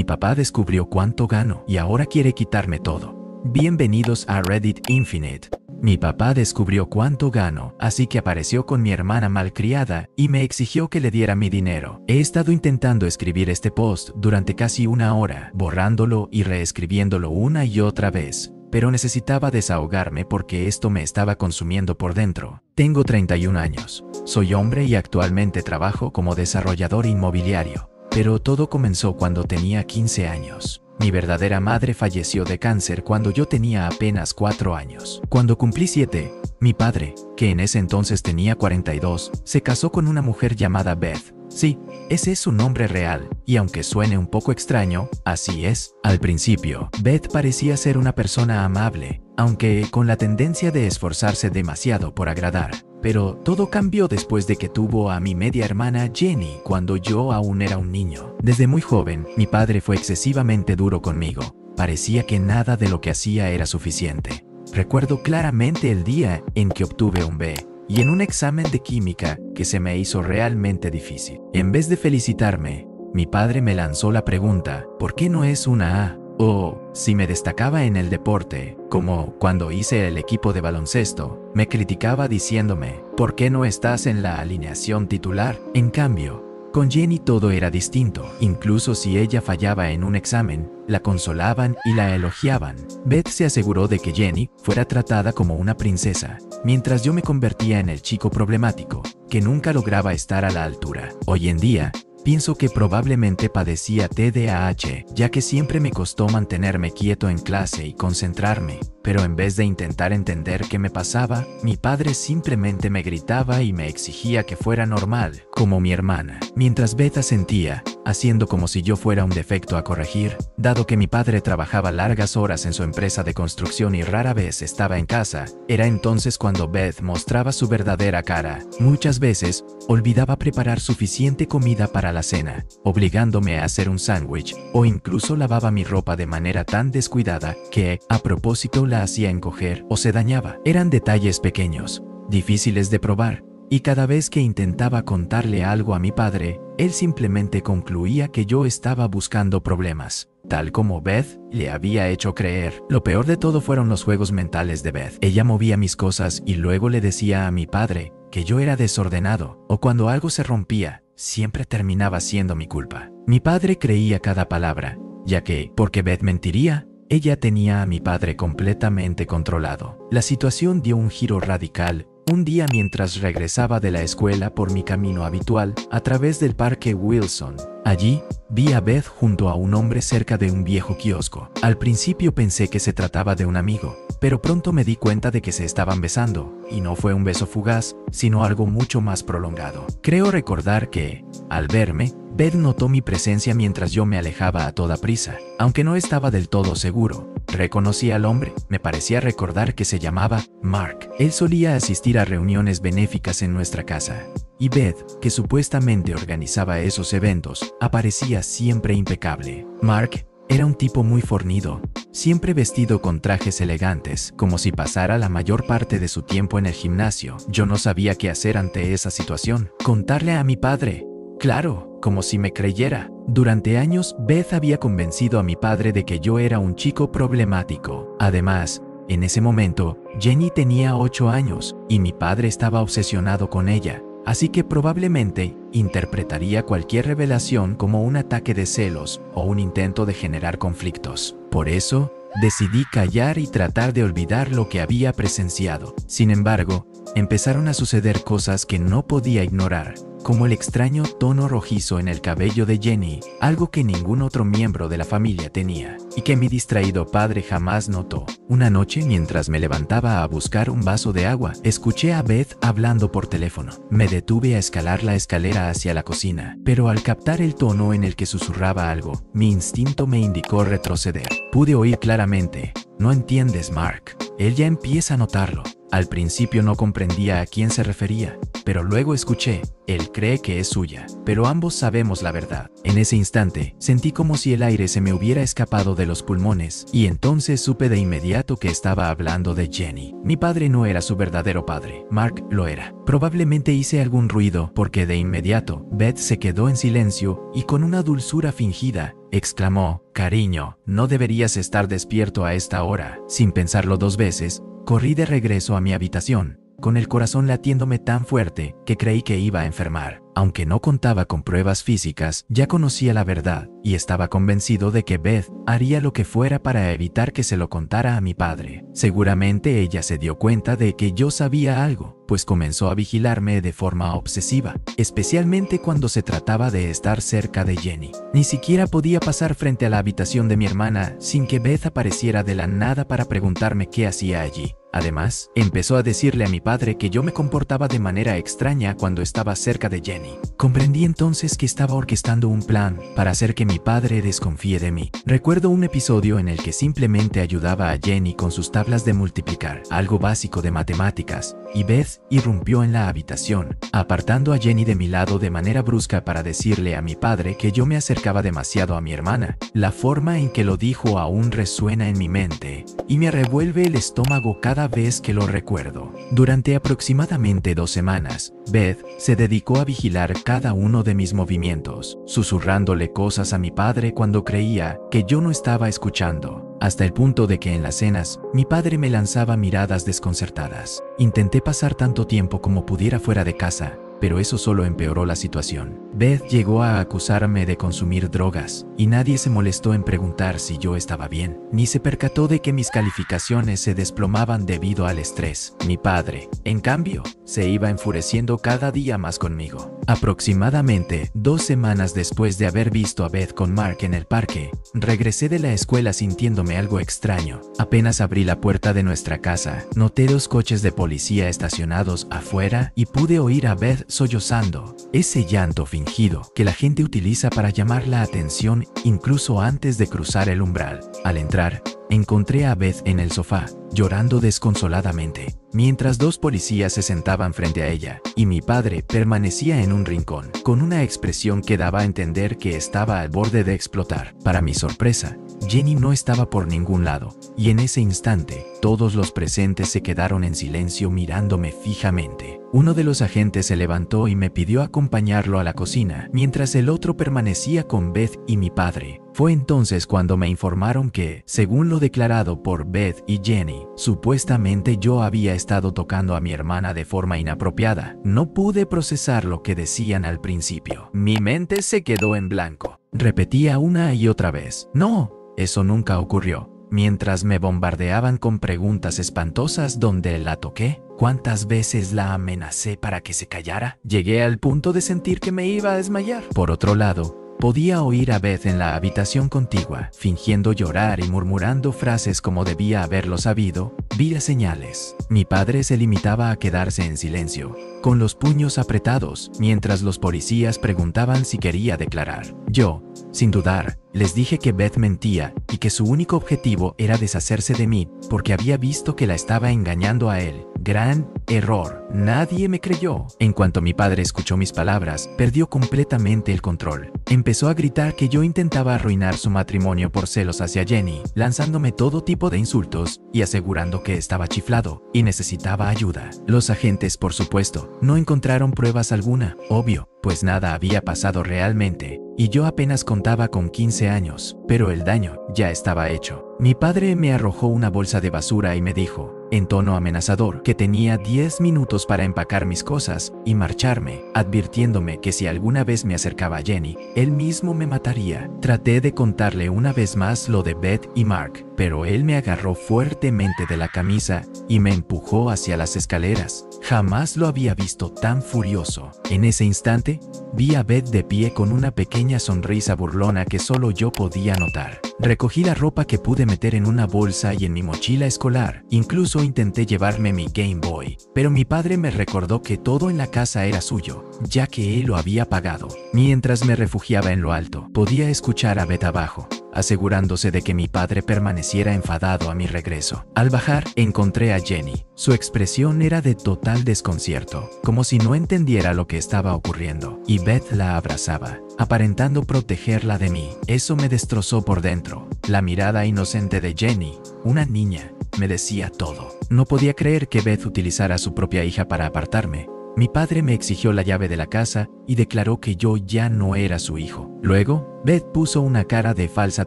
papá descubrió cuánto gano y ahora quiere quitarme todo. Bienvenidos a Reddit Infinite. Mi papá descubrió cuánto gano, así que apareció con mi hermana malcriada y me exigió que le diera mi dinero. He estado intentando escribir este post durante casi una hora, borrándolo y reescribiéndolo una y otra vez, pero necesitaba desahogarme porque esto me estaba consumiendo por dentro. Tengo 31 años, soy hombre y actualmente trabajo como desarrollador inmobiliario, pero todo comenzó cuando tenía 15 años. Mi verdadera madre falleció de cáncer cuando yo tenía apenas 4 años. Cuando cumplí 7, mi padre, que en ese entonces tenía 42, se casó con una mujer llamada Beth. Sí, ese es su nombre real, y aunque suene un poco extraño, así es. Al principio, Beth parecía ser una persona amable, aunque con la tendencia de esforzarse demasiado por agradar. Pero todo cambió después de que tuvo a mi media hermana Jenny cuando yo aún era un niño. Desde muy joven, mi padre fue excesivamente duro conmigo. Parecía que nada de lo que hacía era suficiente. Recuerdo claramente el día en que obtuve un B, y en un examen de química que se me hizo realmente difícil. En vez de felicitarme, mi padre me lanzó la pregunta, ¿por qué no es una A? O si me destacaba en el deporte, como cuando hice el equipo de baloncesto, me criticaba diciéndome, ¿por qué no estás en la alineación titular? En cambio, con Jenny todo era distinto. Incluso si ella fallaba en un examen, la consolaban y la elogiaban. Beth se aseguró de que Jenny fuera tratada como una princesa, mientras yo me convertía en el chico problemático, que nunca lograba estar a la altura. Hoy en día, pienso que probablemente padecía TDAH, ya que siempre me costó mantenerme quieto en clase y concentrarme, pero en vez de intentar entender qué me pasaba, mi padre simplemente me gritaba y me exigía que fuera normal, como mi hermana. Mientras Beth asentía, haciendo como si yo fuera un defecto a corregir, dado que mi padre trabajaba largas horas en su empresa de construcción y rara vez estaba en casa, era entonces cuando Beth mostraba su verdadera cara. Muchas veces, olvidaba preparar suficiente comida para la cena, obligándome a hacer un sándwich, o incluso lavaba mi ropa de manera tan descuidada que, a propósito, la hacía encoger o se dañaba. Eran detalles pequeños, difíciles de probar, y cada vez que intentaba contarle algo a mi padre, él simplemente concluía que yo estaba buscando problemas, tal como Beth le había hecho creer. Lo peor de todo fueron los juegos mentales de Beth. Ella movía mis cosas y luego le decía a mi padre que yo era desordenado, o cuando algo se rompía, siempre terminaba siendo mi culpa. Mi padre creía cada palabra, ya que, porque Beth mentiría, ella tenía a mi padre completamente controlado. La situación dio un giro radical un día mientras regresaba de la escuela por mi camino habitual a través del parque Wilson. Allí, vi a Beth junto a un hombre cerca de un viejo kiosco. Al principio pensé que se trataba de un amigo, pero pronto me di cuenta de que se estaban besando, y no fue un beso fugaz, sino algo mucho más prolongado. Creo recordar que, al verme, Beth notó mi presencia mientras yo me alejaba a toda prisa, aunque no estaba del todo seguro. Reconocí al hombre, me parecía recordar que se llamaba Mark. Él solía asistir a reuniones benéficas en nuestra casa, y Beth, que supuestamente organizaba esos eventos, aparecía siempre impecable. Mark era un tipo muy fornido, siempre vestido con trajes elegantes, como si pasara la mayor parte de su tiempo en el gimnasio. Yo no sabía qué hacer ante esa situación. ¿Contarle a mi padre? Claro, como si me creyera. Durante años, Beth había convencido a mi padre de que yo era un chico problemático. Además, en ese momento, Jenny tenía 8 años y mi padre estaba obsesionado con ella, así que probablemente interpretaría cualquier revelación como un ataque de celos o un intento de generar conflictos. Por eso, decidí callar y tratar de olvidar lo que había presenciado. Sin embargo, empezaron a suceder cosas que no podía ignorar, como el extraño tono rojizo en el cabello de Jenny, algo que ningún otro miembro de la familia tenía, y que mi distraído padre jamás notó. Una noche, mientras me levantaba a buscar un vaso de agua, escuché a Beth hablando por teléfono. Me detuve a escalar la escalera hacia la cocina, pero al captar el tono en el que susurraba algo, mi instinto me indicó retroceder. Pude oír claramente, «No entiendes, Mark». Él ya empieza a notarlo. Al principio no comprendía a quién se refería, pero luego escuché, él cree que es suya, pero ambos sabemos la verdad. En ese instante, sentí como si el aire se me hubiera escapado de los pulmones, y entonces supe de inmediato que estaba hablando de Jenny. Mi padre no era su verdadero padre, Mark lo era. Probablemente hice algún ruido, porque de inmediato, Beth se quedó en silencio y con una dulzura fingida, exclamó. Cariño, no deberías estar despierto a esta hora. Sin pensarlo 2 veces, corrí de regreso a mi habitación, con el corazón latiéndome tan fuerte que creí que iba a enfermar. Aunque no contaba con pruebas físicas, ya conocía la verdad y estaba convencido de que Beth haría lo que fuera para evitar que se lo contara a mi padre. Seguramente ella se dio cuenta de que yo sabía algo, pues comenzó a vigilarme de forma obsesiva, especialmente cuando se trataba de estar cerca de Jenny. Ni siquiera podía pasar frente a la habitación de mi hermana sin que Beth apareciera de la nada para preguntarme qué hacía allí. Además, empezó a decirle a mi padre que yo me comportaba de manera extraña cuando estaba cerca de Jenny. Comprendí entonces que estaba orquestando un plan para hacer que mi padre desconfíe de mí. Recuerdo un episodio en el que simplemente ayudaba a Jenny con sus tablas de multiplicar, algo básico de matemáticas, y Beth irrumpió en la habitación, apartando a Jenny de mi lado de manera brusca para decirle a mi padre que yo me acercaba demasiado a mi hermana. La forma en que lo dijo aún resuena en mi mente, y me revuelve el estómago cada vez que lo recuerdo. Durante aproximadamente 2 semanas, Beth se dedicó a vigilar cada uno de mis movimientos, susurrándole cosas a mi padre cuando creía que yo no estaba escuchando, hasta el punto de que en las cenas, mi padre me lanzaba miradas desconcertadas. Intenté pasar tanto tiempo como pudiera fuera de casa, pero eso solo empeoró la situación. Beth llegó a acusarme de consumir drogas, y nadie se molestó en preguntar si yo estaba bien, ni se percató de que mis calificaciones se desplomaban debido al estrés. Mi padre, en cambio, se iba enfureciendo cada día más conmigo. Aproximadamente 2 semanas después de haber visto a Beth con Mark en el parque, regresé de la escuela sintiéndome algo extraño. Apenas abrí la puerta de nuestra casa, noté 2 coches de policía estacionados afuera y pude oír a Beth sollozando, ese llanto fingido que la gente utiliza para llamar la atención incluso antes de cruzar el umbral. Al entrar, encontré a Beth en el sofá, llorando desconsoladamente, mientras 2 policías se sentaban frente a ella, y mi padre permanecía en un rincón, con una expresión que daba a entender que estaba al borde de explotar. Para mi sorpresa, Jenny no estaba por ningún lado, y en ese instante, todos los presentes se quedaron en silencio mirándome fijamente. Uno de los agentes se levantó y me pidió acompañarlo a la cocina, mientras el otro permanecía con Beth y mi padre. Fue entonces cuando me informaron que, según lo declarado por Beth y Jenny, supuestamente yo había estado tocando a mi hermana de forma inapropiada. No pude procesar lo que decían al principio. Mi mente se quedó en blanco. Repetía una y otra vez: no, eso nunca ocurrió. Mientras me bombardeaban con preguntas espantosas: ¿dónde la toqué? ¿Cuántas veces la amenacé para que se callara? Llegué al punto de sentir que me iba a desmayar. Por otro lado, podía oír a Beth en la habitación contigua, fingiendo llorar y murmurando frases como debía haberlo sabido. Vi señales. Mi padre se limitaba a quedarse en silencio, con los puños apretados, mientras los policías preguntaban si quería declarar. Yo, sin dudar, les dije que Beth mentía y que su único objetivo era deshacerse de mí porque había visto que la estaba engañando a él. Gran error. Nadie me creyó. En cuanto mi padre escuchó mis palabras, perdió completamente el control. Empezó a gritar que yo intentaba arruinar su matrimonio por celos hacia Jenny, lanzándome todo tipo de insultos y asegurando que estaba chiflado y necesitaba ayuda. Los agentes, por supuesto, no encontraron pruebas alguna, obvio, pues nada había pasado realmente, y yo apenas contaba con 15 años, pero el daño ya estaba hecho. Mi padre me arrojó una bolsa de basura y me dijo, en tono amenazador, que tenía 10 minutos para empacar mis cosas y marcharme, advirtiéndome que si alguna vez me acercaba a Jenny, él mismo me mataría. Traté de contarle una vez más lo de Beth y Mark, pero él me agarró fuertemente de la camisa y me empujó hacia las escaleras. Jamás lo había visto tan furioso. En ese instante, vi a Beth de pie con una pequeña sonrisa burlona que solo yo podía notar. Recogí la ropa que pude meter en una bolsa y en mi mochila escolar. Incluso intenté llevarme mi Game Boy, pero mi padre me recordó que todo en la casa era suyo, ya que él lo había pagado. Mientras me refugiaba en lo alto, podía escuchar a Beth abajo, asegurándose de que mi padre permaneciera enfadado a mi regreso. Al bajar, encontré a Jenny. Su expresión era de total desconcierto, como si no entendiera lo que estaba ocurriendo, y Beth la abrazaba, aparentando protegerla de mí. Eso me destrozó por dentro. La mirada inocente de Jenny, una niña, me decía todo. No podía creer que Beth utilizara a su propia hija para apartarme, Mi padre me exigió la llave de la casa y declaró que yo ya no era su hijo. Luego, Beth puso una cara de falsa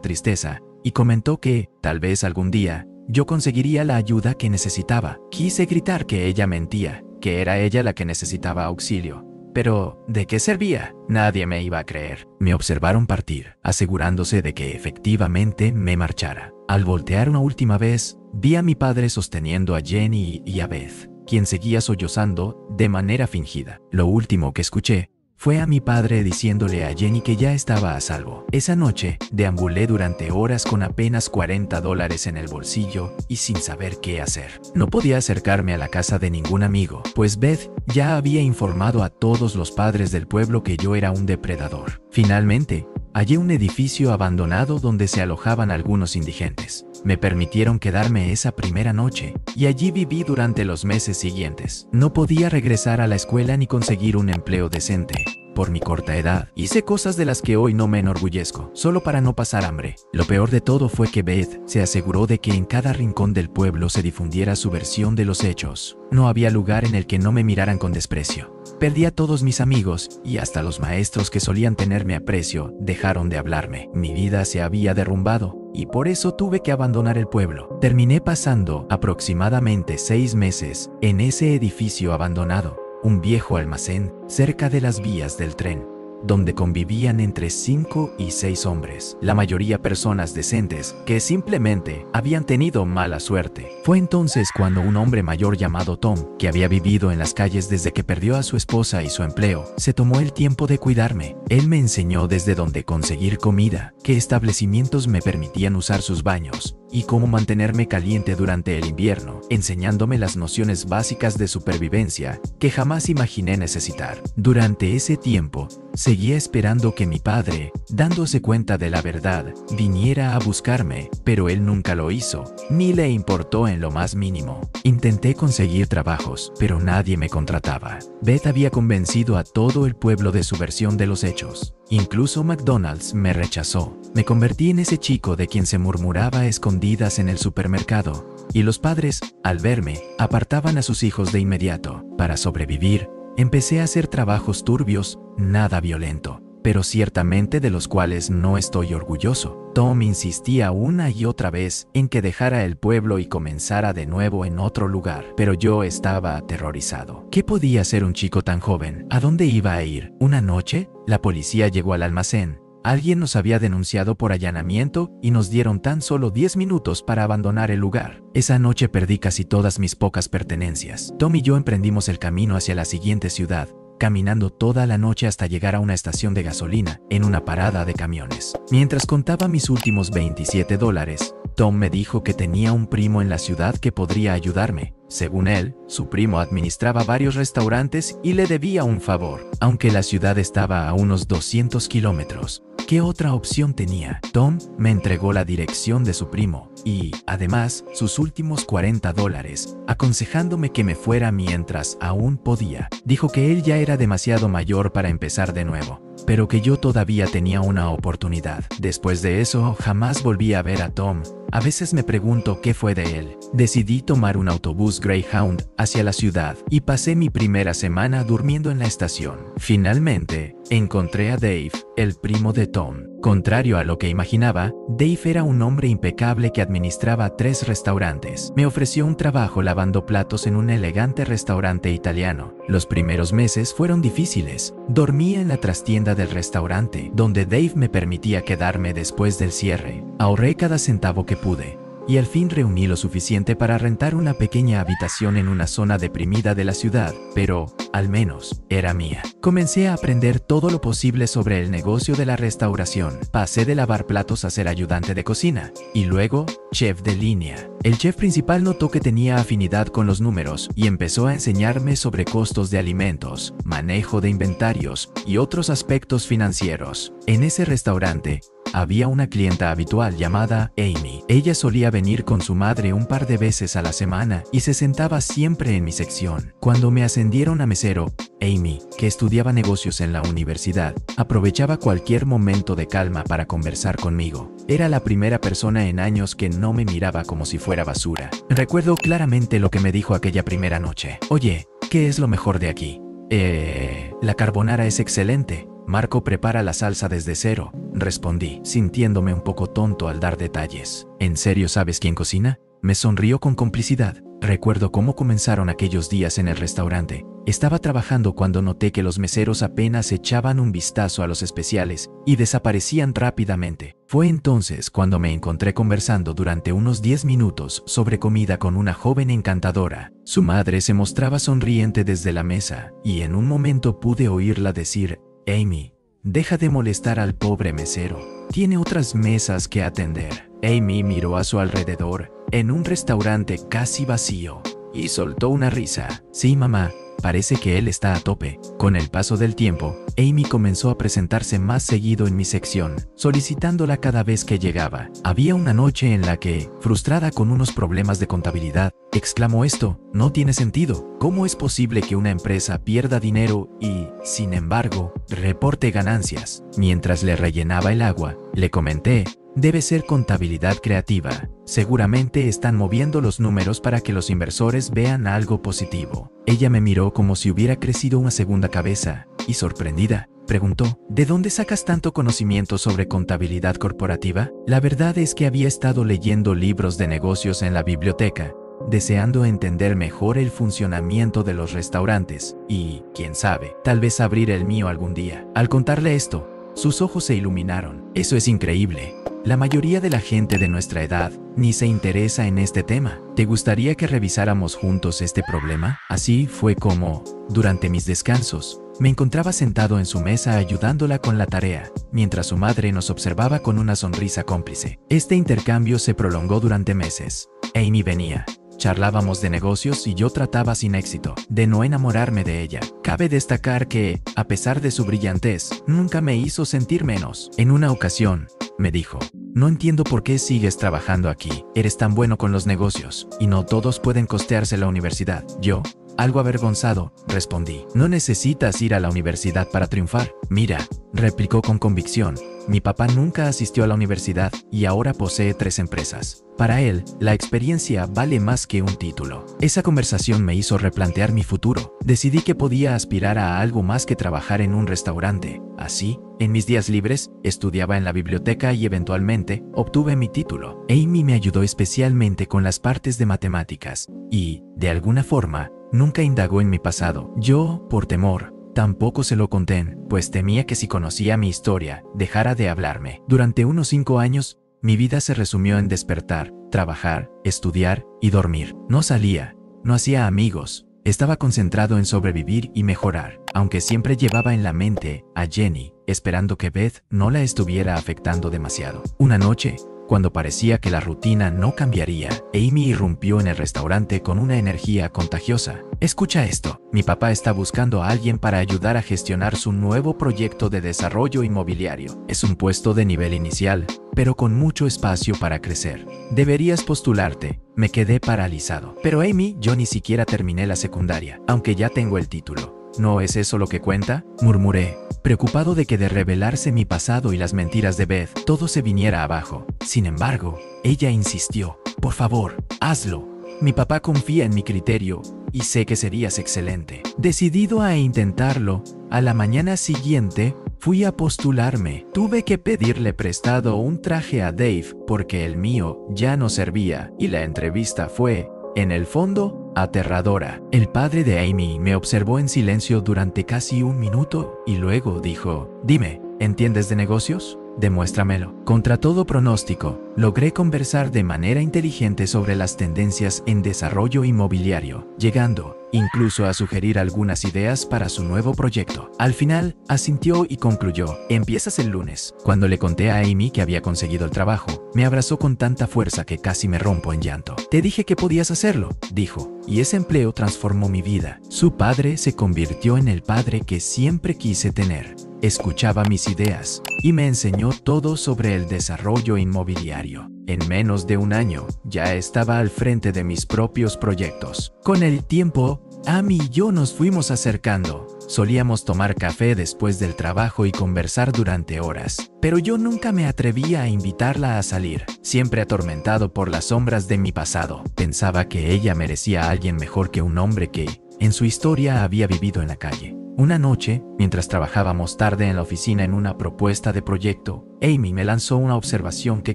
tristeza y comentó que, tal vez algún día, yo conseguiría la ayuda que necesitaba. Quise gritar que ella mentía, que era ella la que necesitaba auxilio. Pero, ¿de qué servía? Nadie me iba a creer. Me observaron partir, asegurándose de que efectivamente me marchara. Al voltear una última vez, vi a mi padre sosteniendo a Jenny y a Beth, quien seguía sollozando de manera fingida. Lo último que escuché fue a mi padre diciéndole a Jenny que ya estaba a salvo. Esa noche, deambulé durante horas con apenas $40 en el bolsillo y sin saber qué hacer. No podía acercarme a la casa de ningún amigo, pues Beth ya había informado a todos los padres del pueblo que yo era un depredador. Finalmente, hallé un edificio abandonado donde se alojaban algunos indigentes. Me permitieron quedarme esa primera noche y allí viví durante los meses siguientes. No podía regresar a la escuela ni conseguir un empleo decente. Por mi corta edad, hice cosas de las que hoy no me enorgullezco, solo para no pasar hambre. Lo peor de todo fue que Beth se aseguró de que en cada rincón del pueblo se difundiera su versión de los hechos. No había lugar en el que no me miraran con desprecio. Perdí a todos mis amigos y hasta los maestros que solían tenerme aprecio dejaron de hablarme. Mi vida se había derrumbado y por eso tuve que abandonar el pueblo. Terminé pasando aproximadamente 6 meses en ese edificio abandonado, un viejo almacén cerca de las vías del tren, donde convivían entre 5 y 6 hombres, la mayoría personas decentes que simplemente habían tenido mala suerte. Fue entonces cuando un hombre mayor llamado Tom, que había vivido en las calles desde que perdió a su esposa y su empleo, se tomó el tiempo de cuidarme. Él me enseñó desde dónde conseguir comida, qué establecimientos me permitían usar sus baños y cómo mantenerme caliente durante el invierno, enseñándome las nociones básicas de supervivencia que jamás imaginé necesitar. Durante ese tiempo, seguía esperando que mi padre, dándose cuenta de la verdad, viniera a buscarme, pero él nunca lo hizo, ni le importó en lo más mínimo. Intenté conseguir trabajos, pero nadie me contrataba. Beth había convencido a todo el pueblo de su versión de los hechos. Incluso McDonald's me rechazó. Me convertí en ese chico de quien se murmuraba a escondidas en el supermercado, y los padres, al verme, apartaban a sus hijos de inmediato. Para sobrevivir, empecé a hacer trabajos turbios, nada violento, pero ciertamente de los cuales no estoy orgulloso. Tom insistía una y otra vez en que dejara el pueblo y comenzara de nuevo en otro lugar, pero yo estaba aterrorizado. ¿Qué podía hacer un chico tan joven? ¿A dónde iba a ir? ¿Una noche? La policía llegó al almacén. Alguien nos había denunciado por allanamiento y nos dieron tan solo 10 minutos para abandonar el lugar. Esa noche perdí casi todas mis pocas pertenencias. Tom y yo emprendimos el camino hacia la siguiente ciudad, caminando toda la noche hasta llegar a una estación de gasolina en una parada de camiones. Mientras contaba mis últimos $27, Tom me dijo que tenía un primo en la ciudad que podría ayudarme. Según él, su primo administraba varios restaurantes y le debía un favor. Aunque la ciudad estaba a unos 200 kilómetros, ¿qué otra opción tenía? Tom me entregó la dirección de su primo y, además, sus últimos $40, aconsejándome que me fuera mientras aún podía. Dijo que él ya era demasiado mayor para empezar de nuevo, pero que yo todavía tenía una oportunidad. Después de eso, jamás volví a ver a Tom. A veces me pregunto qué fue de él. Decidí tomar un autobús Greyhound hacia la ciudad y pasé mi primera semana durmiendo en la estación. Finalmente, encontré a Dave, el primo de Tom. Contrario a lo que imaginaba, Dave era un hombre impecable que administraba 3 restaurantes. Me ofreció un trabajo lavando platos en un elegante restaurante italiano. Los primeros meses fueron difíciles. Dormía en la trastienda del restaurante, donde Dave me permitía quedarme después del cierre. Ahorré cada centavo que pude y al fin reuní lo suficiente para rentar una pequeña habitación en una zona deprimida de la ciudad, pero, al menos, era mía. Comencé a aprender todo lo posible sobre el negocio de la restauración. Pasé de lavar platos a ser ayudante de cocina, y luego, chef de línea. El chef principal notó que tenía afinidad con los números y empezó a enseñarme sobre costos de alimentos, manejo de inventarios y otros aspectos financieros. En ese restaurante, había una clienta habitual llamada Amy. Ella solía venir con su madre un par de veces a la semana y se sentaba siempre en mi sección. Cuando me ascendieron a mesero, Amy, que estudiaba negocios en la universidad, aprovechaba cualquier momento de calma para conversar conmigo. Era la primera persona en años que no me miraba como si fuera basura. Recuerdo claramente lo que me dijo aquella primera noche. Oye, ¿qué es lo mejor de aquí? La carbonara es excelente. Marco prepara la salsa desde cero, respondí, sintiéndome un poco tonto al dar detalles. ¿En serio sabes quién cocina? Me sonrió con complicidad. Recuerdo cómo comenzaron aquellos días en el restaurante. Estaba trabajando cuando noté que los meseros apenas echaban un vistazo a los especiales y desaparecían rápidamente. Fue entonces cuando me encontré conversando durante unos 10 minutos sobre comida con una joven encantadora. Su madre se mostraba sonriente desde la mesa y en un momento pude oírla decir: Amy, deja de molestar al pobre mesero. Tiene otras mesas que atender. Amy miró a su alrededor, en un restaurante casi vacío, y soltó una risa. Sí, mamá, parece que él está a tope. Con el paso del tiempo, Amy comenzó a presentarse más seguido en mi sección, solicitándola cada vez que llegaba. Había una noche en la que, frustrada con unos problemas de contabilidad, exclamó: esto no tiene sentido. ¿Cómo es posible que una empresa pierda dinero y, sin embargo, reporte ganancias? Mientras le rellenaba el agua, le comenté: debe ser contabilidad creativa. Seguramente están moviendo los números para que los inversores vean algo positivo. Ella me miró como si hubiera crecido una segunda cabeza, y sorprendida, preguntó: ¿de dónde sacas tanto conocimiento sobre contabilidad corporativa? La verdad es que había estado leyendo libros de negocios en la biblioteca, deseando entender mejor el funcionamiento de los restaurantes y, quién sabe, tal vez abrir el mío algún día. Al contarle esto, sus ojos se iluminaron. Eso es increíble. La mayoría de la gente de nuestra edad ni se interesa en este tema. ¿Te gustaría que revisáramos juntos este problema? Así fue como, durante mis descansos, me encontraba sentado en su mesa ayudándola con la tarea, mientras su madre nos observaba con una sonrisa cómplice. Este intercambio se prolongó durante meses. Amy venía, charlábamos de negocios y yo trataba sin éxito de no enamorarme de ella. Cabe destacar que, a pesar de su brillantez, nunca me hizo sentir menos. En una ocasión, me dijo: no entiendo por qué sigues trabajando aquí. Eres tan bueno con los negocios, y no todos pueden costearse la universidad. Yo, algo avergonzado, respondí: no necesitas ir a la universidad para triunfar. Mira, replicó con convicción, mi papá nunca asistió a la universidad y ahora posee 3 empresas. Para él, la experiencia vale más que un título. Esa conversación me hizo replantear mi futuro. Decidí que podía aspirar a algo más que trabajar en un restaurante. Así, en mis días libres, estudiaba en la biblioteca y eventualmente obtuve mi título. Amy me ayudó especialmente con las partes de matemáticas y, de alguna forma, nunca indagó en mi pasado. Yo, por temor, tampoco se lo conté, pues temía que si conocía mi historia, dejara de hablarme. Durante unos 5 años, mi vida se resumió en despertar, trabajar, estudiar y dormir. No salía, no hacía amigos, estaba concentrado en sobrevivir y mejorar, aunque siempre llevaba en la mente a Jenny, esperando que Beth no la estuviera afectando demasiado. Una noche, cuando parecía que la rutina no cambiaría, Amy irrumpió en el restaurante con una energía contagiosa. Escucha esto, mi papá está buscando a alguien para ayudar a gestionar su nuevo proyecto de desarrollo inmobiliario. Es un puesto de nivel inicial, pero con mucho espacio para crecer. Deberías postularte. Me quedé paralizado. Pero Amy, yo ni siquiera terminé la secundaria, aunque ya tengo el título. ¿No es eso lo que cuenta?, murmuré, preocupado de que de revelarse mi pasado y las mentiras de Beth, todo se viniera abajo. Sin embargo, ella insistió: por favor, hazlo. Mi papá confía en mi criterio y sé que serías excelente. Decidido a intentarlo, a la mañana siguiente fui a postularme. Tuve que pedirle prestado un traje a Dave porque el mío ya no servía y la entrevista fue, en el fondo, aterradora. El padre de Amy me observó en silencio durante casi 1 minuto y luego dijo: dime, ¿entiendes de negocios? Demuéstramelo. Contra todo pronóstico, logré conversar de manera inteligente sobre las tendencias en desarrollo inmobiliario, llegando incluso a sugerir algunas ideas para su nuevo proyecto. Al final, asintió y concluyó: empiezas el lunes. Cuando le conté a Amy que había conseguido el trabajo, me abrazó con tanta fuerza que casi me rompo en llanto. Te dije que podías hacerlo, dijo, y ese empleo transformó mi vida. Su padre se convirtió en el padre que siempre quise tener. Escuchaba mis ideas y me enseñó todo sobre el desarrollo inmobiliario. En menos de 1 año, ya estaba al frente de mis propios proyectos. Con el tiempo, Amy y yo nos fuimos acercando. Solíamos tomar café después del trabajo y conversar durante horas, pero yo nunca me atrevía a invitarla a salir, siempre atormentado por las sombras de mi pasado. Pensaba que ella merecía a alguien mejor que un hombre que, en su historia, había vivido en la calle. Una noche, mientras trabajábamos tarde en la oficina en una propuesta de proyecto, Amy me lanzó una observación que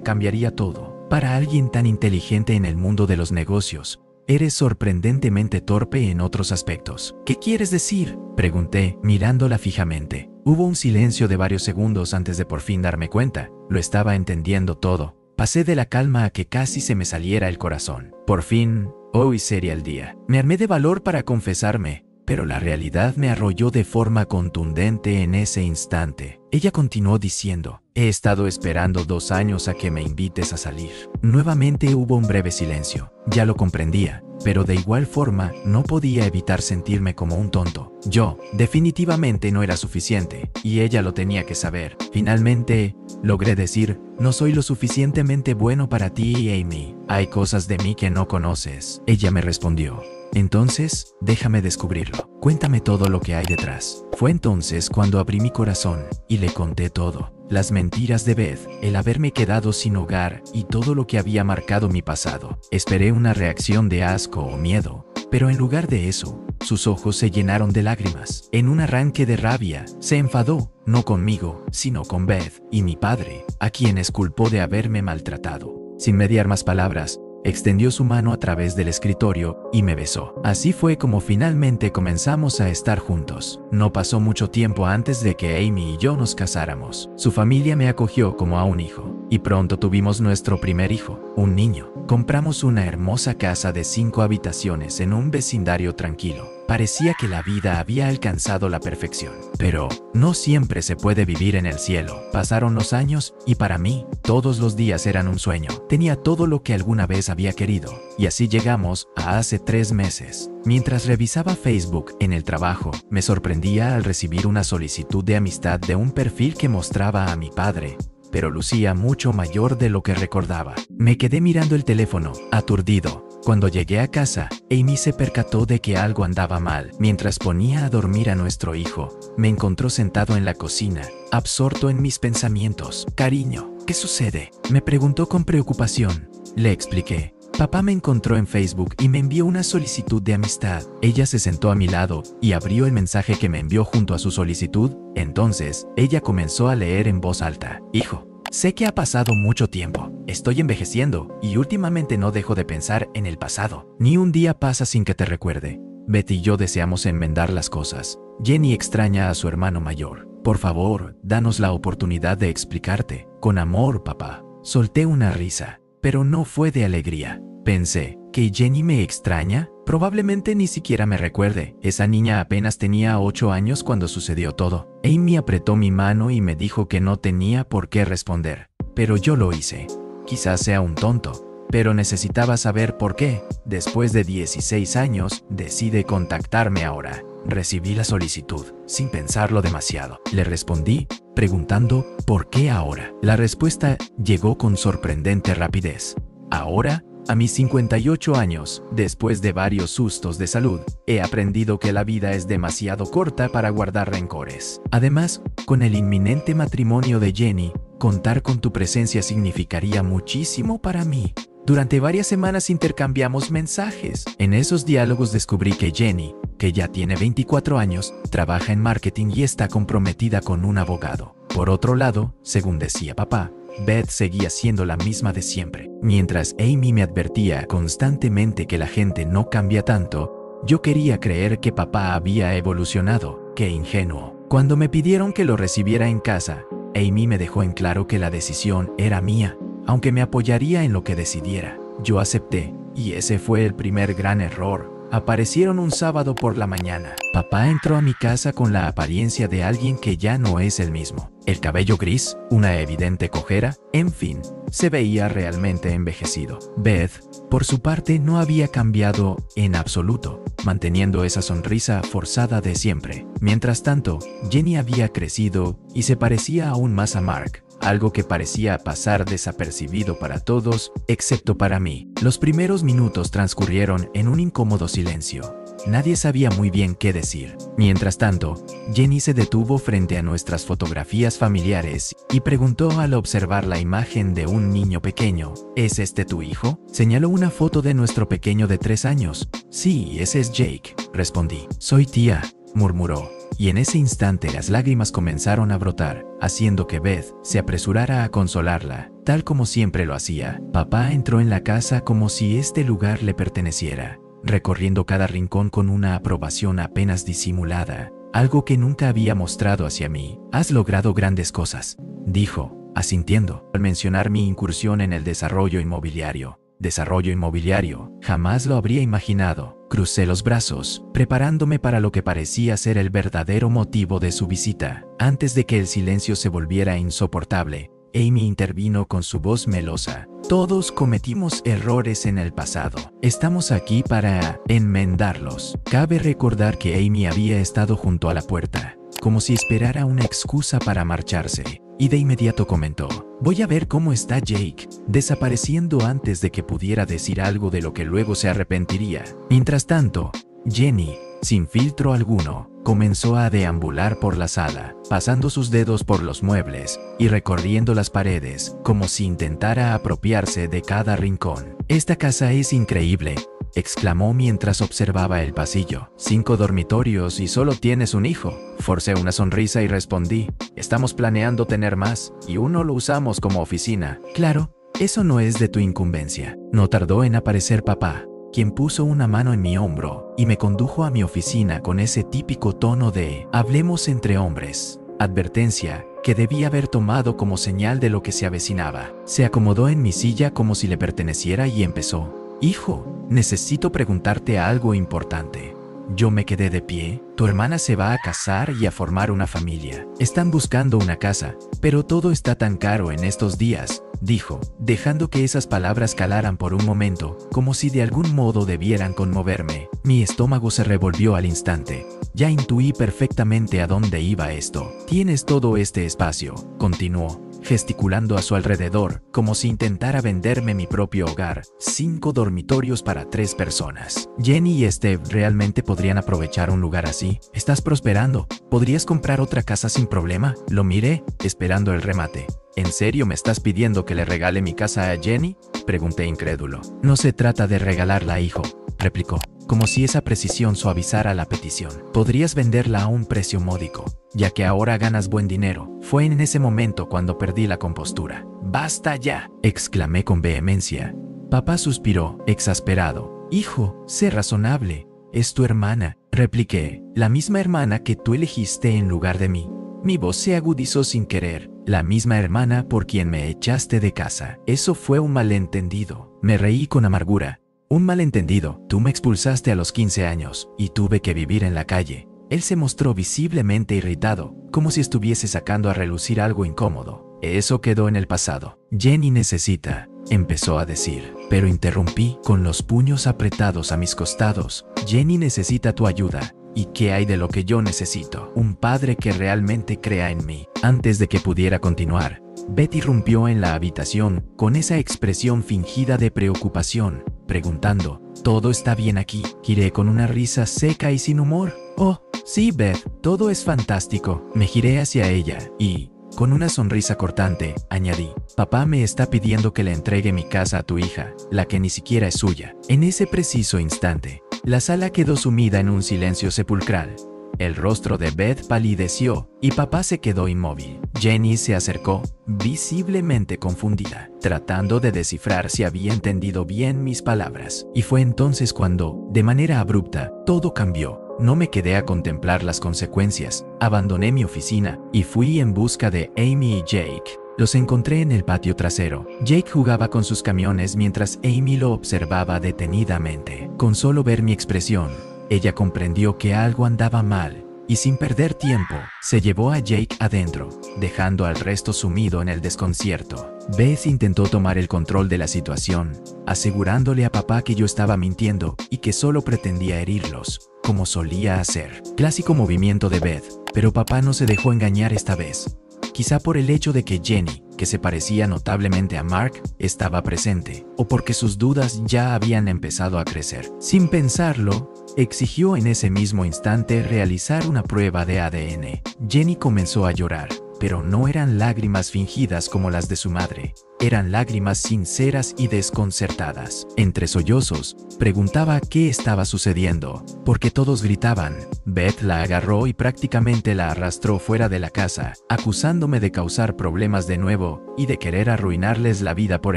cambiaría todo. Para alguien tan inteligente en el mundo de los negocios, eres sorprendentemente torpe en otros aspectos. ¿Qué quieres decir?, pregunté, mirándola fijamente. Hubo un silencio de varios segundos antes de por fin darme cuenta. Lo estaba entendiendo todo. Pasé de la calma a que casi se me saliera el corazón. Por fin, hoy sería el día. Me armé de valor para confesarme, pero la realidad me arrolló de forma contundente en ese instante. Ella continuó diciendo: he estado esperando 2 años a que me invites a salir. Nuevamente hubo un breve silencio. Ya lo comprendía, pero de igual forma no podía evitar sentirme como un tonto. Yo, definitivamente no era suficiente, y ella lo tenía que saber. Finalmente, logré decir: no soy lo suficientemente bueno para ti, Amy. Hay cosas de mí que no conoces. Ella me respondió: entonces, déjame descubrirlo. Cuéntame todo lo que hay detrás. Fue entonces cuando abrí mi corazón y le conté todo. Las mentiras de Beth, el haberme quedado sin hogar y todo lo que había marcado mi pasado. Esperé una reacción de asco o miedo, pero en lugar de eso, sus ojos se llenaron de lágrimas. En un arranque de rabia, se enfadó, no conmigo, sino con Beth y mi padre, a quienes culpó de haberme maltratado. Sin mediar más palabras, extendió su mano a través del escritorio y me besó. Así fue como finalmente comenzamos a estar juntos. No pasó mucho tiempo antes de que Amy y yo nos casáramos. Su familia me acogió como a un hijo, y pronto tuvimos nuestro primer hijo, un niño. Compramos una hermosa casa de 5 habitaciones en un vecindario tranquilo. Parecía que la vida había alcanzado la perfección. Pero no siempre se puede vivir en el cielo. Pasaron los años y para mí, todos los días eran un sueño. Tenía todo lo que alguna vez había querido. Y así llegamos a hace 3 meses. Mientras revisaba Facebook en el trabajo, me sorprendía al recibir una solicitud de amistad de un perfil que mostraba a mi padre, pero lucía mucho mayor de lo que recordaba. Me quedé mirando el teléfono, aturdido. Cuando llegué a casa, Amy se percató de que algo andaba mal. Mientras ponía a dormir a nuestro hijo, me encontró sentado en la cocina, absorto en mis pensamientos. Cariño, ¿qué sucede?, me preguntó con preocupación. Le expliqué. Papá me encontró en Facebook y me envió una solicitud de amistad. Ella se sentó a mi lado y abrió el mensaje que me envió junto a su solicitud. Entonces, ella comenzó a leer en voz alta. Hijo, sé que ha pasado mucho tiempo. Estoy envejeciendo y últimamente no dejo de pensar en el pasado. Ni un día pasa sin que te recuerde. Betty y yo deseamos enmendar las cosas. Jenny extraña a su hermano mayor. Por favor, danos la oportunidad de explicarte. Con amor, papá. Solté una risa, pero no fue de alegría. Pensé, ¿que Jenny me extraña? Probablemente ni siquiera me recuerde. Esa niña apenas tenía 8 años cuando sucedió todo. Amy apretó mi mano y me dijo que no tenía por qué responder. Pero yo lo hice. Quizás sea un tonto, pero necesitaba saber por qué. Después de 16 años, decide contactarme ahora. Recibí la solicitud, sin pensarlo demasiado. Le respondí, preguntando ¿por qué ahora? La respuesta llegó con sorprendente rapidez. Ahora, a mis 58 años, después de varios sustos de salud, he aprendido que la vida es demasiado corta para guardar rencores. Además, con el inminente matrimonio de Jenny, contar con tu presencia significaría muchísimo para mí. Durante varias semanas intercambiamos mensajes. En esos diálogos descubrí que Jenny, que ya tiene 24 años, trabaja en marketing y está comprometida con un abogado. Por otro lado, según decía papá, Beth seguía siendo la misma de siempre. Mientras Amy me advertía constantemente que la gente no cambia tanto, yo quería creer que papá había evolucionado. ¡Qué ingenuo! Cuando me pidieron que lo recibiera en casa, Amy me dejó en claro que la decisión era mía, aunque me apoyaría en lo que decidiera. Yo acepté, y ese fue el primer gran error. Aparecieron un sábado por la mañana. Papá entró a mi casa con la apariencia de alguien que ya no es el mismo. El cabello gris, una evidente cojera, en fin, se veía realmente envejecido. Beth, por su parte, no había cambiado en absoluto, manteniendo esa sonrisa forzada de siempre. Mientras tanto, Jenny había crecido y se parecía aún más a Mark. Algo que parecía pasar desapercibido para todos, excepto para mí. Los primeros minutos transcurrieron en un incómodo silencio. Nadie sabía muy bien qué decir. Mientras tanto, Jenny se detuvo frente a nuestras fotografías familiares y preguntó al observar la imagen de un niño pequeño: ¿Es este tu hijo? Señaló una foto de nuestro pequeño de 3 años. Sí, ese es Jake, respondí. Soy tía, murmuró. y en ese instante las lágrimas comenzaron a brotar, haciendo que Beth se apresurara a consolarla, tal como siempre lo hacía. Papá entró en la casa como si este lugar le perteneciera, recorriendo cada rincón con una aprobación apenas disimulada, algo que nunca había mostrado hacia mí. «Has logrado grandes cosas», dijo, asintiendo, al mencionar mi incursión en el desarrollo inmobiliario. «Desarrollo inmobiliario, jamás lo habría imaginado». Crucé los brazos, preparándome para lo que parecía ser el verdadero motivo de su visita. Antes de que el silencio se volviera insoportable, Amy intervino con su voz melosa. «Todos cometimos errores en el pasado. Estamos aquí para enmendarlos». Cabe recordar que Amy había estado junto a la puerta, como si esperara una excusa para marcharse, y de inmediato comentó: «Voy a ver cómo está Jake», desapareciendo antes de que pudiera decir algo de lo que luego se arrepentiría. Mientras tanto, Jenny, sin filtro alguno, comenzó a deambular por la sala, pasando sus dedos por los muebles y recorriendo las paredes, como si intentara apropiarse de cada rincón. «Esta casa es increíble», exclamó mientras observaba el pasillo. «5 dormitorios y solo tienes un hijo». Forcé una sonrisa y respondí: «Estamos planeando tener más, y uno lo usamos como oficina». «Claro, eso no es de tu incumbencia». No tardó en aparecer papá, quien puso una mano en mi hombro y me condujo a mi oficina con ese típico tono de «hablemos entre hombres», advertencia que debía haber tomado como señal de lo que se avecinaba. Se acomodó en mi silla como si le perteneciera y empezó: «Hijo, necesito preguntarte algo importante». Yo me quedé de pie. «Tu hermana se va a casar y a formar una familia. Están buscando una casa, pero todo está tan caro en estos días», dijo, dejando que esas palabras calaran por un momento, como si de algún modo debieran conmoverme. Mi estómago se revolvió al instante. Ya intuí perfectamente a dónde iba esto. «Tienes todo este espacio», continuó, gesticulando a su alrededor, como si intentara venderme mi propio hogar. 5 dormitorios para 3 personas. Jenny y Steve realmente podrían aprovechar un lugar así. «Estás prosperando. ¿Podrías comprar otra casa sin problema?». Lo miré, esperando el remate. «¿En serio me estás pidiendo que le regale mi casa a Jenny?», pregunté incrédulo. «No se trata de regalarla, hijo», replicó, como si esa precisión suavizara la petición. «Podrías venderla a un precio módico, ya que ahora ganas buen dinero». Fue en ese momento cuando perdí la compostura. «¡Basta ya!», exclamé con vehemencia. Papá suspiró, exasperado. «Hijo, sé razonable. Es tu hermana», repliqué, «la misma hermana que tú elegiste en lugar de mí». Mi voz se agudizó sin querer. «La misma hermana por quien me echaste de casa. Eso fue un malentendido». Me reí con amargura. «Un malentendido. Tú me expulsaste a los 15 años y tuve que vivir en la calle». Él se mostró visiblemente irritado, como si estuviese sacando a relucir algo incómodo. «Eso quedó en el pasado. Jenny necesita», empezó a decir, pero interrumpí con los puños apretados a mis costados. «Jenny necesita tu ayuda. ¿Y qué hay de lo que yo necesito? Un padre que realmente crea en mí». Antes de que pudiera continuar, Betty irrumpió en la habitación con esa expresión fingida de preocupación, preguntando: «¿Todo está bien aquí?». Giré con una risa seca y sin humor. «Oh, sí, Beth, todo es fantástico». Me giré hacia ella y, con una sonrisa cortante, añadí: «Papá me está pidiendo que le entregue mi casa a tu hija, la que ni siquiera es suya». En ese preciso instante, la sala quedó sumida en un silencio sepulcral. El rostro de Beth palideció y papá se quedó inmóvil. Jenny se acercó, visiblemente confundida, tratando de descifrar si había entendido bien mis palabras. Y fue entonces cuando, de manera abrupta, todo cambió. No me quedé a contemplar las consecuencias. Abandoné mi oficina y fui en busca de Amy y Jake. Los encontré en el patio trasero. Jake jugaba con sus camiones mientras Amy lo observaba detenidamente. Con solo ver mi expresión, ella comprendió que algo andaba mal y sin perder tiempo, se llevó a Jake adentro, dejando al resto sumido en el desconcierto. Beth intentó tomar el control de la situación, asegurándole a papá que yo estaba mintiendo y que solo pretendía herirlos, como solía hacer. Clásico movimiento de Beth, pero papá no se dejó engañar esta vez. Quizá por el hecho de que Jenny, que se parecía notablemente a Mark, estaba presente, o porque sus dudas ya habían empezado a crecer. Sin pensarlo, exigió en ese mismo instante realizar una prueba de ADN. Jenny comenzó a llorar, pero no eran lágrimas fingidas como las de su madre. Eran lágrimas sinceras y desconcertadas. Entre sollozos, preguntaba qué estaba sucediendo, porque todos gritaban. Beth la agarró y prácticamente la arrastró fuera de la casa, acusándome de causar problemas de nuevo y de querer arruinarles la vida por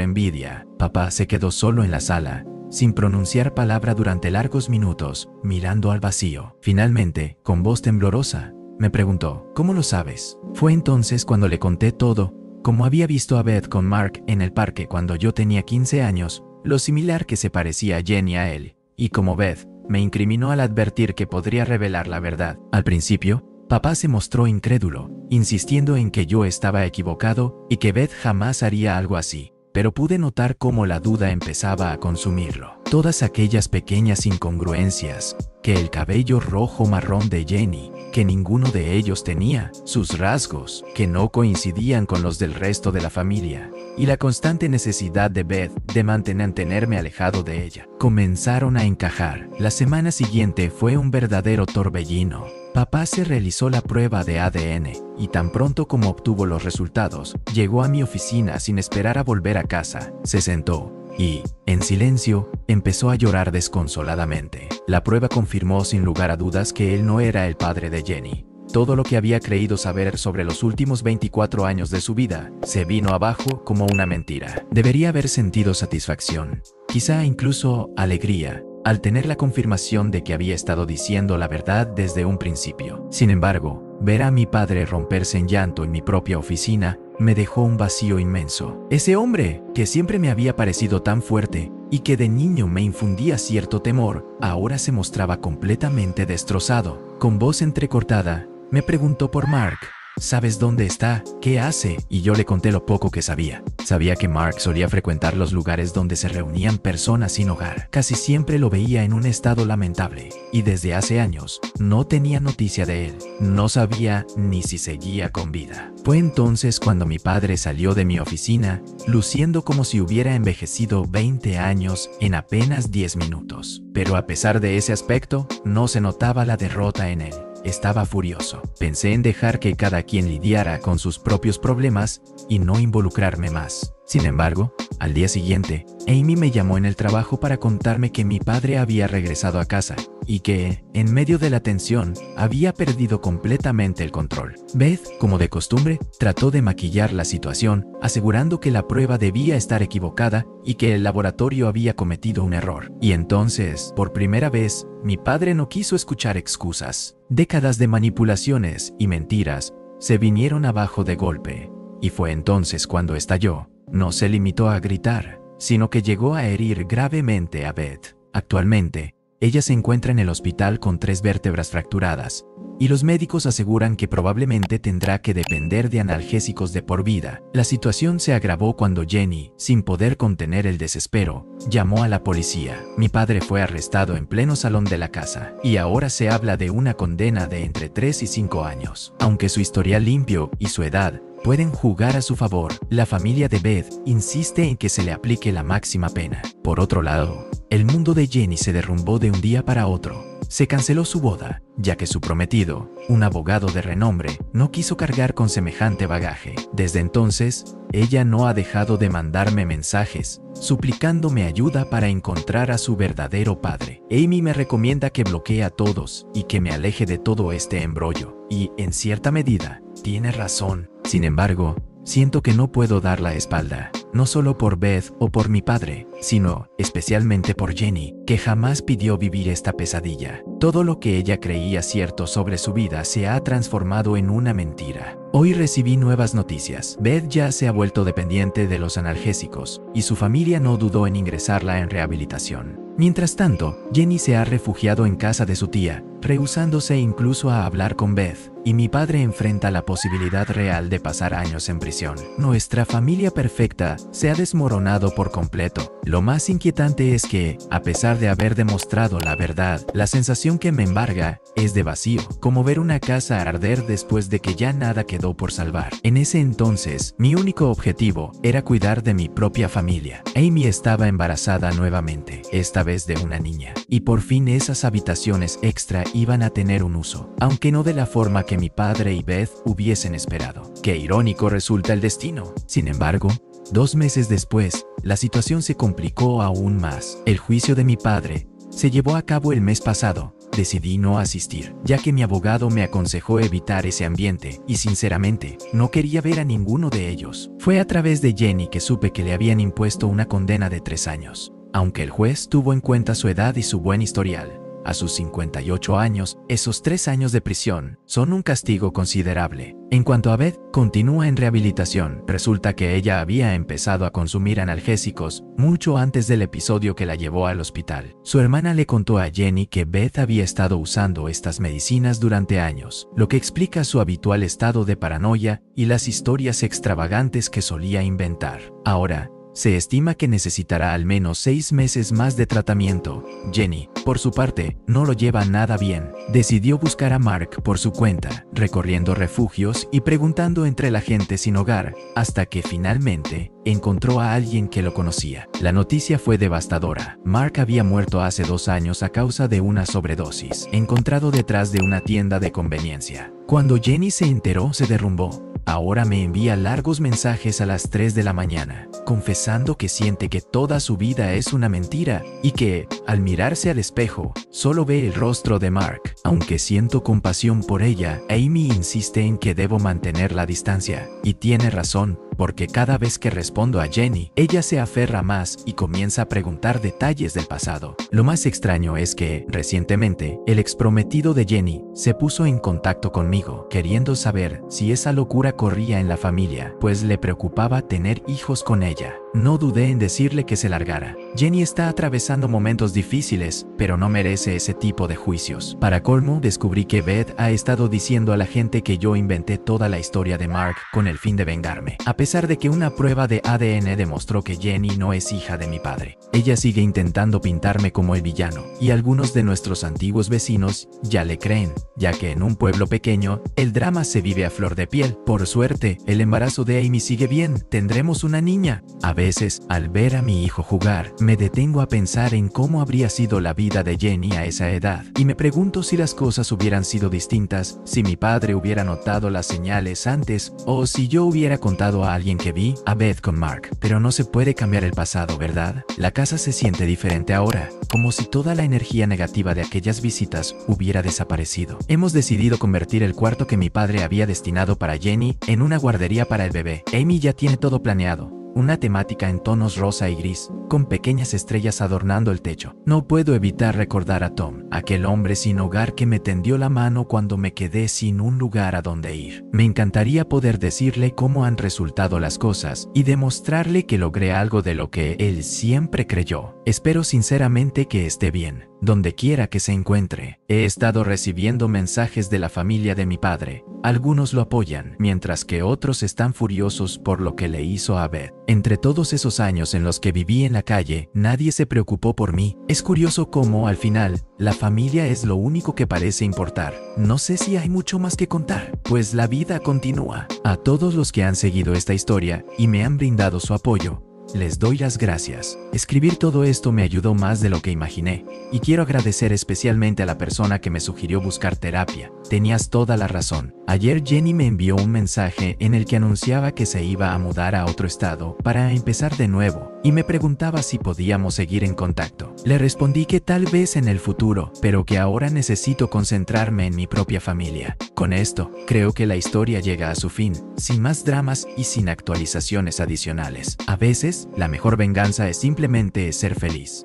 envidia. Papá se quedó solo en la sala, sin pronunciar palabra durante largos minutos, mirando al vacío. Finalmente, con voz temblorosa, me preguntó, ¿cómo lo sabes? Fue entonces cuando le conté todo, como había visto a Beth con Mark en el parque cuando yo tenía 15 años, lo similar que se parecía a Jenny a él, y como Beth me incriminó al advertir que podría revelar la verdad. Al principio, papá se mostró incrédulo, insistiendo en que yo estaba equivocado y que Beth jamás haría algo así. Pero pude notar cómo la duda empezaba a consumirlo. Todas aquellas pequeñas incongruencias, que el cabello rojo marrón de Jenny, que ninguno de ellos tenía, sus rasgos, que no coincidían con los del resto de la familia, y la constante necesidad de Beth de mantenerme alejado de ella, comenzaron a encajar. La semana siguiente fue un verdadero torbellino. Papá se realizó la prueba de ADN, y tan pronto como obtuvo los resultados, llegó a mi oficina sin esperar a volver a casa. Se sentó y, en silencio, empezó a llorar desconsoladamente. La prueba confirmó sin lugar a dudas que él no era el padre de Jenny. Todo lo que había creído saber sobre los últimos 24 años de su vida se vino abajo como una mentira. Debería haber sentido satisfacción, quizá incluso alegría, al tener la confirmación de que había estado diciendo la verdad desde un principio. Sin embargo, ver a mi padre romperse en llanto en mi propia oficina me dejó un vacío inmenso. Ese hombre, que siempre me había parecido tan fuerte y que de niño me infundía cierto temor, ahora se mostraba completamente destrozado. Con voz entrecortada, me preguntó por Mark. ¿Sabes dónde está? ¿Qué hace? Y yo le conté lo poco que sabía. Sabía que Mark solía frecuentar los lugares donde se reunían personas sin hogar. Casi siempre lo veía en un estado lamentable, y desde hace años no tenía noticia de él. No sabía ni si seguía con vida. Fue entonces cuando mi padre salió de mi oficina, luciendo como si hubiera envejecido 20 años en apenas 10 minutos. Pero a pesar de ese aspecto, no se notaba la derrota en él. Estaba furioso. Pensé en dejar que cada quien lidiara con sus propios problemas y no involucrarme más. Sin embargo, al día siguiente, Amy me llamó en el trabajo para contarme que mi padre había regresado a casa y que, en medio de la tensión, había perdido completamente el control. Beth, como de costumbre, trató de maquillar la situación, asegurando que la prueba debía estar equivocada y que el laboratorio había cometido un error. Y entonces, por primera vez, mi padre no quiso escuchar excusas. Décadas de manipulaciones y mentiras se vinieron abajo de golpe. Y fue entonces cuando estalló. No se limitó a gritar, sino que llegó a herir gravemente a Beth. Actualmente, ella se encuentra en el hospital con 3 vértebras fracturadas, y los médicos aseguran que probablemente tendrá que depender de analgésicos de por vida. La situación se agravó cuando Jenny, sin poder contener el desespero, llamó a la policía. Mi padre fue arrestado en pleno salón de la casa, y ahora se habla de una condena de entre 3 y 5 años. Aunque su historial limpio y su edad pueden jugar a su favor, la familia de Beth insiste en que se le aplique la máxima pena. Por otro lado, el mundo de Jenny se derrumbó de un día para otro. Se canceló su boda, ya que su prometido, un abogado de renombre, no quiso cargar con semejante bagaje. Desde entonces, ella no ha dejado de mandarme mensajes, suplicándome ayuda para encontrar a su verdadero padre. Amy me recomienda que bloquee a todos y que me aleje de todo este embrollo. Y, en cierta medida, tiene razón. Sin embargo, siento que no puedo dar la espalda, no solo por Beth o por mi padre, sino especialmente por Jenny, que jamás pidió vivir esta pesadilla. Todo lo que ella creía cierto sobre su vida se ha transformado en una mentira. Hoy recibí nuevas noticias. Beth ya se ha vuelto dependiente de los analgésicos, y su familia no dudó en ingresarla en rehabilitación. Mientras tanto, Jenny se ha refugiado en casa de su tía, rehusándose incluso a hablar con Beth, y mi padre enfrenta la posibilidad real de pasar años en prisión. Nuestra familia perfecta se ha desmoronado por completo. Lo más inquietante es que, a pesar de haber demostrado la verdad, la sensación que me embarga es de vacío, como ver una casa arder después de que ya nada quedó por salvar. En ese entonces, mi único objetivo era cuidar de mi propia familia. Amy estaba embarazada nuevamente, esta vez de una niña, y por fin esas habitaciones extra iban a tener un uso, aunque no de la forma que mi padre y Beth hubiesen esperado. Qué irónico resulta el destino. Sin embargo, 2 meses después, la situación se complicó aún más. El juicio de mi padre se llevó a cabo el mes pasado. Decidí no asistir, ya que mi abogado me aconsejó evitar ese ambiente, y sinceramente, no quería ver a ninguno de ellos. Fue a través de Jenny que supe que le habían impuesto una condena de 3 años. Aunque el juez tuvo en cuenta su edad y su buen historial, a sus 58 años, esos 3 años de prisión son un castigo considerable. En cuanto a Beth, continúa en rehabilitación. Resulta que ella había empezado a consumir analgésicos mucho antes del episodio que la llevó al hospital. Su hermana le contó a Jenny que Beth había estado usando estas medicinas durante años, lo que explica su habitual estado de paranoia y las historias extravagantes que solía inventar. Ahora, se estima que necesitará al menos 6 meses más de tratamiento. Jenny, por su parte, no lo lleva nada bien. Decidió buscar a Mark por su cuenta, recorriendo refugios y preguntando entre la gente sin hogar, hasta que finalmente encontró a alguien que lo conocía. La noticia fue devastadora. Mark había muerto hace 2 años a causa de una sobredosis, encontrado detrás de una tienda de conveniencia. Cuando Jenny se enteró, se derrumbó. Ahora me envía largos mensajes a las 3 de la mañana, confesando que siente que toda su vida es una mentira y que, al mirarse al espejo, solo ve el rostro de Mark. Aunque siento compasión por ella, Amy insiste en que debo mantener la distancia. Y tiene razón, porque cada vez que respondo a Jenny, ella se aferra más y comienza a preguntar detalles del pasado. Lo más extraño es que, recientemente, el exprometido de Jenny se puso en contacto conmigo, queriendo saber si esa locura corría en la familia, pues le preocupaba tener hijos con ella. No dudé en decirle que se largara. Jenny está atravesando momentos difíciles, pero no merece ese tipo de juicios. Para colmo, descubrí que Beth ha estado diciendo a la gente que yo inventé toda la historia de Mark con el fin de vengarme, a pesar de que una prueba de ADN demostró que Jenny no es hija de mi padre. Ella sigue intentando pintarme como el villano, y algunos de nuestros antiguos vecinos ya le creen, ya que en un pueblo pequeño, el drama se vive a flor de piel. Por suerte, el embarazo de Amy sigue bien, tendremos una niña. A veces, al ver a mi hijo jugar, me detengo a pensar en cómo habría sido la vida de Jenny a esa edad, y me pregunto si las cosas hubieran sido distintas, si mi padre hubiera notado las señales antes, o si yo hubiera contado a alguien que vi a Beth con Mark. Pero no se puede cambiar el pasado, ¿verdad? La casa se siente diferente ahora, como si toda la energía negativa de aquellas visitas hubiera desaparecido. Hemos decidido convertir el cuarto que mi padre había destinado para Jenny en una guardería para el bebé. Amy ya tiene todo planeado. Una temática en tonos rosa y gris, con pequeñas estrellas adornando el techo. No puedo evitar recordar a Tom, aquel hombre sin hogar que me tendió la mano cuando me quedé sin un lugar a donde ir. Me encantaría poder decirle cómo han resultado las cosas y demostrarle que logré algo de lo que él siempre creyó. Espero sinceramente que esté bien, donde quiera que se encuentre. He estado recibiendo mensajes de la familia de mi padre. Algunos lo apoyan, mientras que otros están furiosos por lo que le hizo a Beth. Entre todos esos años en los que viví en la calle, nadie se preocupó por mí. Es curioso cómo, al final, la familia es lo único que parece importar. No sé si hay mucho más que contar, pues la vida continúa. A todos los que han seguido esta historia y me han brindado su apoyo, les doy las gracias. Escribir todo esto me ayudó más de lo que imaginé, y quiero agradecer especialmente a la persona que me sugirió buscar terapia. Tenías toda la razón. Ayer Jenny me envió un mensaje en el que anunciaba que se iba a mudar a otro estado para empezar de nuevo, y me preguntaba si podíamos seguir en contacto. Le respondí que tal vez en el futuro, pero que ahora necesito concentrarme en mi propia familia. Con esto, creo que la historia llega a su fin, sin más dramas y sin actualizaciones adicionales. A veces, la mejor venganza es simplemente ser feliz.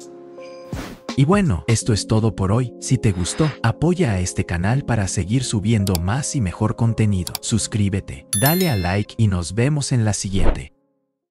Y bueno, esto es todo por hoy. Si te gustó, apoya a este canal para seguir subiendo más y mejor contenido. Suscríbete, dale a like y nos vemos en la siguiente.